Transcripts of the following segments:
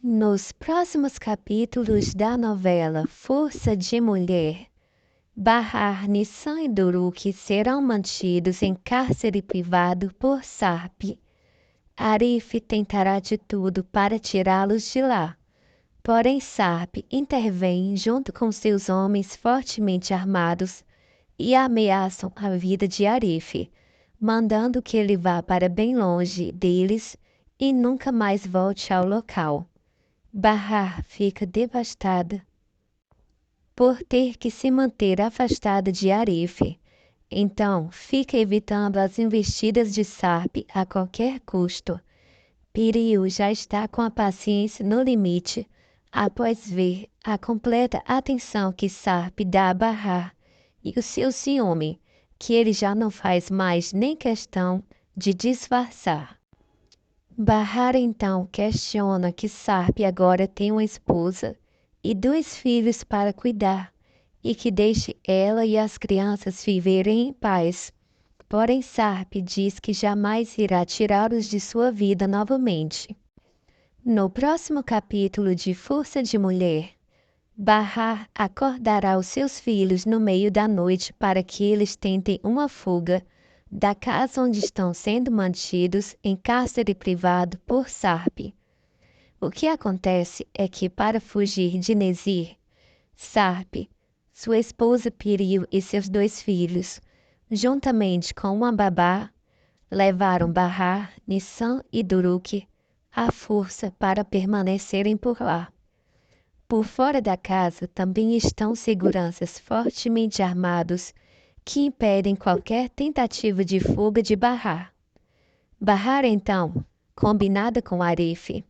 Nos próximos capítulos da novela Força de Mulher, Bahar, Nissan e Duruk serão mantidos em cárcere privado por Sarp. Arif tentará de tudo para tirá-los de lá. Porém, Sarp intervém junto com seus homens fortemente armados e ameaçam a vida de Arif, mandando que ele vá para bem longe deles e nunca mais volte ao local. Bahar fica devastada por ter que se manter afastada de Arif. Então, fica evitando as investidas de Sarp a qualquer custo. Piriu já está com a paciência no limite após ver a completa atenção que Sarp dá a Bahar e o seu ciúme, que ele já não faz mais nem questão de disfarçar. Bahar então questiona que Sarp agora tem uma esposa e 2 filhos para cuidar e que deixe ela e as crianças viverem em paz. Porém, Sarp diz que jamais irá tirá-los de sua vida novamente. No próximo capítulo de Força de Mulher, Bahar acordará os seus filhos no meio da noite para que eles tentem uma fuga da casa onde estão sendo mantidos em cárcere privado por Sarp. O que acontece é que, para fugir de Nezir, Sarp, sua esposa Piriu e seus 2 filhos, juntamente com uma babá, levaram Bahar, Nissan e Duruk à força para permanecerem por lá. Por fora da casa também estão seguranças fortemente armados que impedem qualquer tentativa de fuga de Bahar. Bahar, então, combinada com Arif,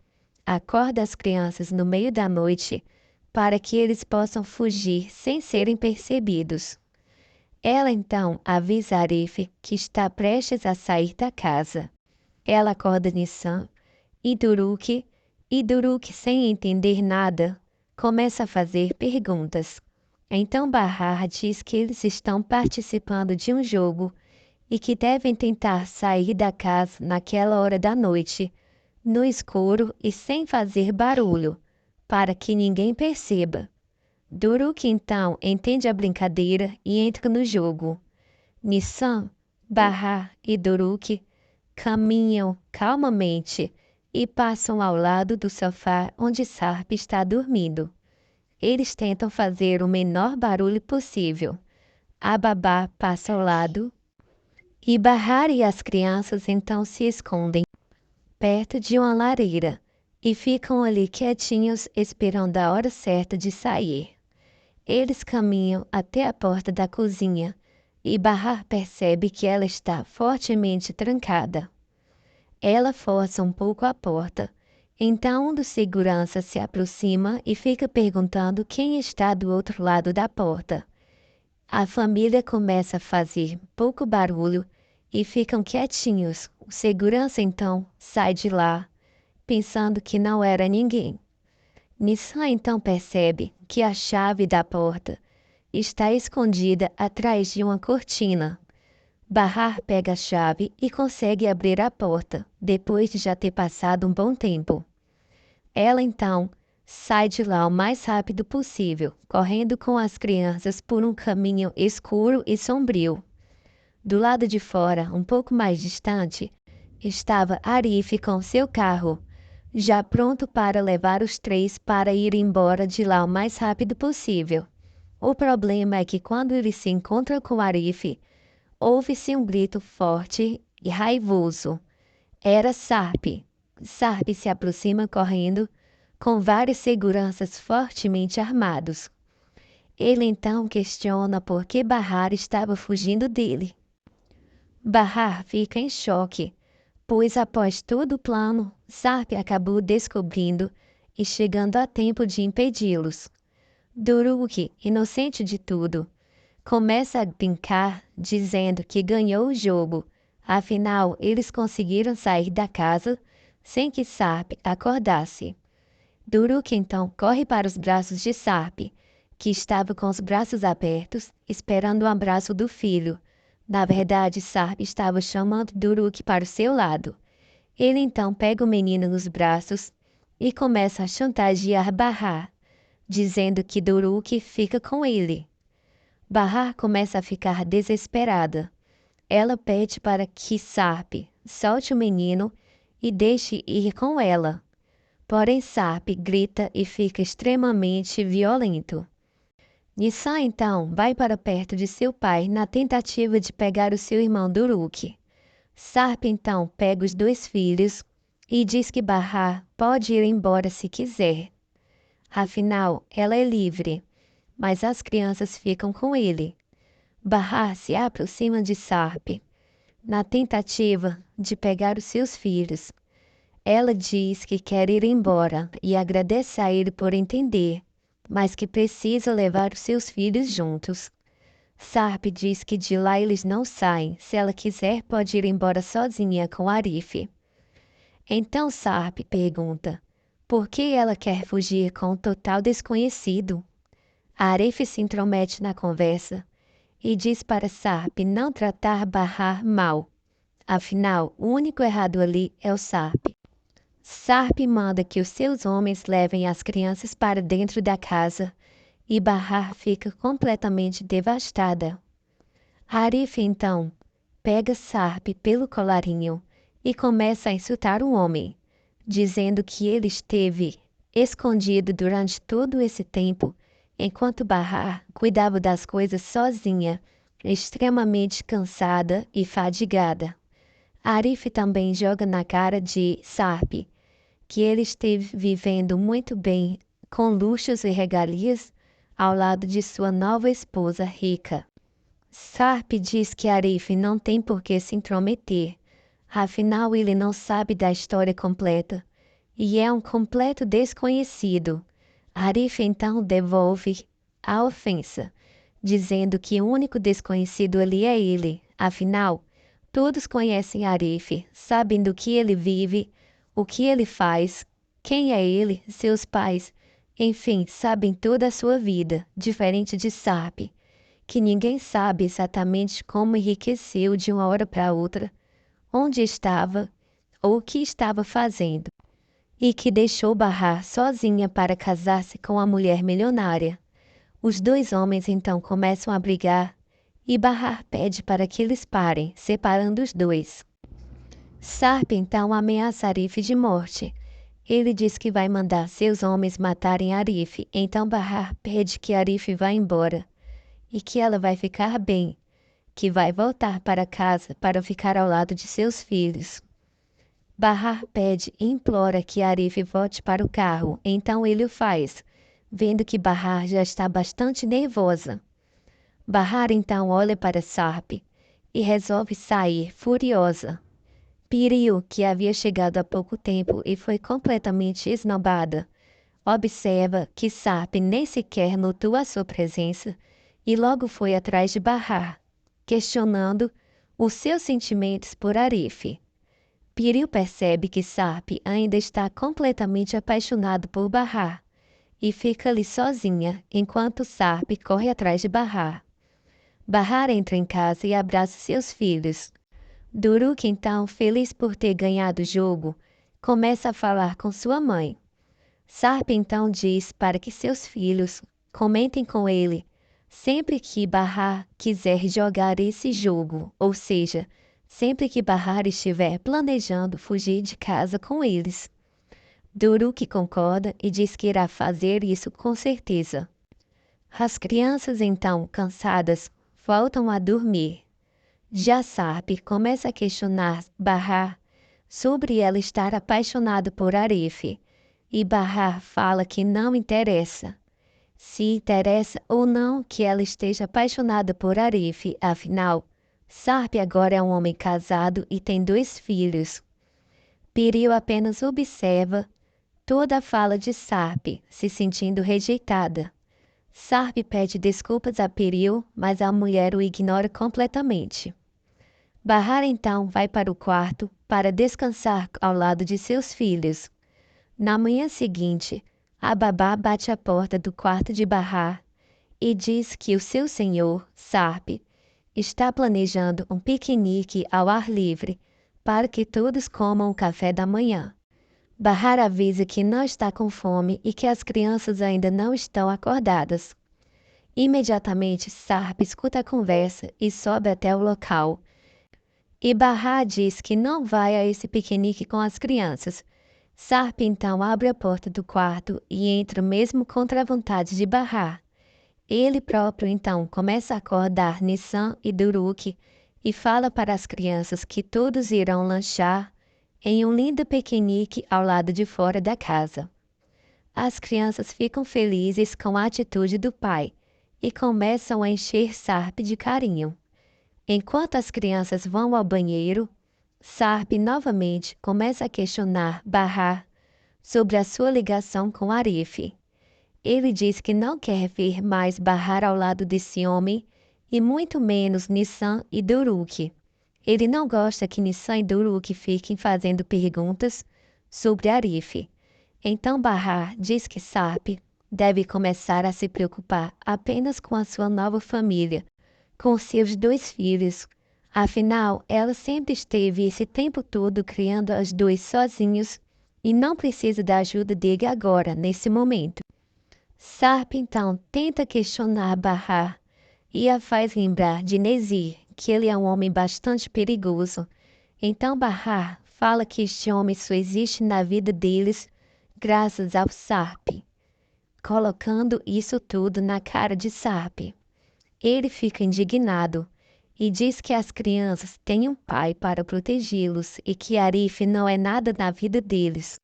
acorda as crianças no meio da noite para que eles possam fugir sem serem percebidos. Ela então avisa Arif que está prestes a sair da casa. Ela acorda Nissan e Duruk, sem entender nada, começa a fazer perguntas. Então Bahar diz que eles estão participando de um jogo e que devem tentar sair da casa naquela hora da noite, no escuro e sem fazer barulho, para que ninguém perceba. Duruk então entende a brincadeira e entra no jogo. Nissan, Bahar e Duruk caminham calmamente e passam ao lado do sofá onde Sarp está dormindo. Eles tentam fazer o menor barulho possível. A babá passa ao lado e Bahar e as crianças então se escondem perto de uma lareira e ficam ali quietinhos esperando a hora certa de sair. Eles caminham até a porta da cozinha e Bahar percebe que ela está fortemente trancada. Ela força um pouco a porta. Então um dos seguranças se aproxima e fica perguntando quem está do outro lado da porta. A família começa a fazer pouco barulho e ficam quietinhos. O segurança então sai de lá, pensando que não era ninguém. Nissan então percebe que a chave da porta está escondida atrás de uma cortina. Bahar pega a chave e consegue abrir a porta, depois de já ter passado um bom tempo. Ela então sai de lá o mais rápido possível, correndo com as crianças por um caminho escuro e sombrio. Do lado de fora, um pouco mais distante, estava Arif com seu carro, já pronto para levar os 3 para ir embora de lá o mais rápido possível. O problema é que quando ele se encontra com Arif, ouve-se um grito forte e raivoso. Era Sarp. Sarp se aproxima correndo, com vários seguranças fortemente armados. Ele então questiona por que Bahar estava fugindo dele. Bahar fica em choque, pois após todo o plano, Sarp acabou descobrindo e chegando a tempo de impedi-los. Duruk, inocente de tudo, começa a brincar dizendo que ganhou o jogo. Afinal, eles conseguiram sair da casa sem que Sarp acordasse. Duruk então corre para os braços de Sarp, que estava com os braços abertos, esperando o abraço do filho. Na verdade, Sarp estava chamando Duruk para o seu lado. Ele então pega o menino nos braços e começa a chantagear Bahar, dizendo que Duruk fica com ele. Bahar começa a ficar desesperada. Ela pede para que Sarp solte o menino e deixe ir com ela. Porém, Sarp grita e fica extremamente violento. Nissan então vai para perto de seu pai na tentativa de pegar o seu irmão Duruk. Sarp então pega os dois filhos e diz que Bahar pode ir embora se quiser. Afinal, ela é livre, mas as crianças ficam com ele. Bahar se aproxima de Sarp, na tentativa de pegar os seus filhos. Ela diz que quer ir embora e agradece a ele por entender, mas que precisa levar os seus filhos juntos. Sarp diz que de lá eles não saem. Se ela quiser, pode ir embora sozinha com Arif. Então Sarp pergunta por que ela quer fugir com um total desconhecido. Arif se intromete na conversa e diz para Sarp não tratar Bahar mal. Afinal, o único errado ali é o Sarp. Sarp manda que os seus homens levem as crianças para dentro da casa e Bahar fica completamente devastada. Arif então pega Sarp pelo colarinho e começa a insultar o homem, dizendo que ele esteve escondido durante todo esse tempo, enquanto Bahar cuidava das coisas sozinha, extremamente cansada e fadigada. Arif também joga na cara de Sarp que ele esteve vivendo muito bem, com luxos e regalias, ao lado de sua nova esposa rica. Sarp diz que Arif não tem por que se intrometer, afinal ele não sabe da história completa e é um completo desconhecido. Arif então devolve a ofensa, dizendo que o único desconhecido ali é ele. Afinal, todos conhecem Arif, sabem do que ele vive, o que ele faz, quem é ele, seus pais, enfim, sabem toda a sua vida, diferente de Sarp, que ninguém sabe exatamente como enriqueceu de uma hora para outra, onde estava ou o que estava fazendo, e que deixou Bahar sozinha para casar-se com a mulher milionária. Os dois homens então começam a brigar e Bahar pede para que eles parem, separando os dois. Sarp então ameaça Arif de morte. Ele diz que vai mandar seus homens matarem Arif, então Bahar pede que Arif vá embora e que ela vai ficar bem, que vai voltar para casa para ficar ao lado de seus filhos. Bahar pede e implora que Arif volte para o carro, então ele o faz, vendo que Bahar já está bastante nervosa. Bahar então olha para Sarp e resolve sair furiosa. Piriu, que havia chegado há pouco tempo e foi completamente esnobada, observa que Sarp nem sequer notou a sua presença e logo foi atrás de Bahar, questionando os seus sentimentos por Arif. Piriu percebe que Sarp ainda está completamente apaixonado por Bahar e fica ali sozinha enquanto Sarp corre atrás de Bahar. Bahar entra em casa e abraça seus filhos. Duruk, então, feliz por ter ganhado o jogo, começa a falar com sua mãe. Sarp então diz para que seus filhos comentem com ele sempre que Bahar quiser jogar esse jogo, ou seja, sempre que Bahar estiver planejando fugir de casa com eles. Duruk concorda e diz que irá fazer isso com certeza. As crianças, então, cansadas, voltam a dormir. Já Sarp começa a questionar Bahar sobre ela estar apaixonada por Arif, e Bahar fala que não interessa. Se interessa ou não que ela esteja apaixonada por Arif, afinal, Sarp agora é um homem casado e tem 2 filhos. Piriu apenas observa toda a fala de Sarp, se sentindo rejeitada. Sarp pede desculpas a Piriu, mas a mulher o ignora completamente. Bahar então vai para o quarto para descansar ao lado de seus filhos. Na manhã seguinte, a babá bate à porta do quarto de Bahar e diz que o seu senhor, Sarp, está planejando um piquenique ao ar livre para que todos comam o café da manhã. Bahar avisa que não está com fome e que as crianças ainda não estão acordadas. Imediatamente, Sarp escuta a conversa e sobe até o local. E Bahar diz que não vai a esse piquenique com as crianças. Sarp então abre a porta do quarto e entra mesmo contra a vontade de Bahar. Ele próprio então começa a acordar Nissan e Duruk e fala para as crianças que todos irão lanchar em um lindo piquenique ao lado de fora da casa. As crianças ficam felizes com a atitude do pai e começam a encher Sarp de carinho. Enquanto as crianças vão ao banheiro, Sarp novamente começa a questionar Bahar sobre a sua ligação com Arif. Ele diz que não quer ver mais Bahar ao lado desse homem e muito menos Nissan e Duruk. Ele não gosta que Nissan e Duruk fiquem fazendo perguntas sobre Arif. Então Bahar diz que Sarp deve começar a se preocupar apenas com a sua nova família, com seus 2 filhos. Afinal, ela sempre esteve esse tempo todo criando os 2 sozinhos e não precisa da ajuda dele agora, nesse momento. Sarp então tenta questionar Bahar e a faz lembrar de Nezir, que ele é um homem bastante perigoso. Então Bahar fala que este homem só existe na vida deles graças ao Sarp, colocando isso tudo na cara de Sarp. Ele fica indignado e diz que as crianças têm um pai para protegê-los e que Arif não é nada na vida deles.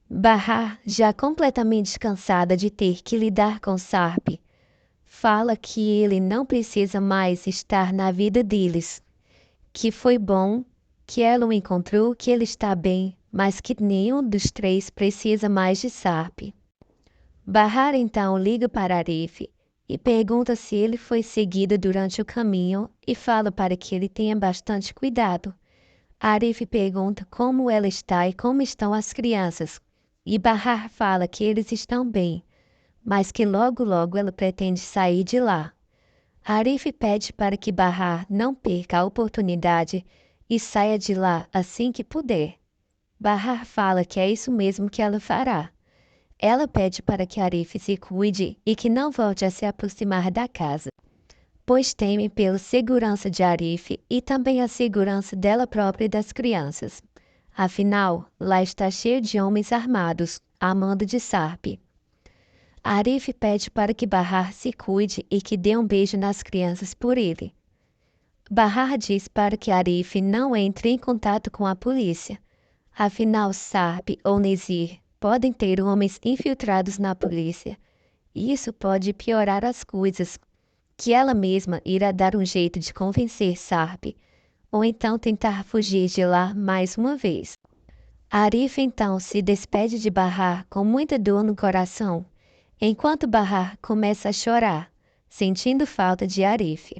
Bahar, já completamente cansada de ter que lidar com Sarp, fala que ele não precisa mais estar na vida deles, que foi bom, que ela o encontrou, que ele está bem, mas que nenhum dos 3 precisa mais de Sarp. Bahar então liga para Arif e pergunta se ele foi seguido durante o caminho e fala para que ele tenha bastante cuidado. Arif pergunta como ela está e como estão as crianças, e Bahar fala que eles estão bem, mas que logo logo ela pretende sair de lá. Arif pede para que Bahar não perca a oportunidade e saia de lá assim que puder. Bahar fala que é isso mesmo que ela fará. Ela pede para que Arif se cuide e que não volte a se aproximar da casa, pois teme pela segurança de Arif e também a segurança dela própria e das crianças. Afinal, lá está cheio de homens armados, a mando de Sarp. Arif pede para que Bahar se cuide e que dê um beijo nas crianças por ele. Bahar diz para que Arif não entre em contato com a polícia. Afinal, Sarp ou Nezir podem ter homens infiltrados na polícia. Isso pode piorar as coisas, que ela mesma irá dar um jeito de convencer Sarp, ou então tentar fugir de lá mais uma vez. Arif então se despede de Bahar com muita dor no coração, enquanto Bahar começa a chorar, sentindo falta de Arif.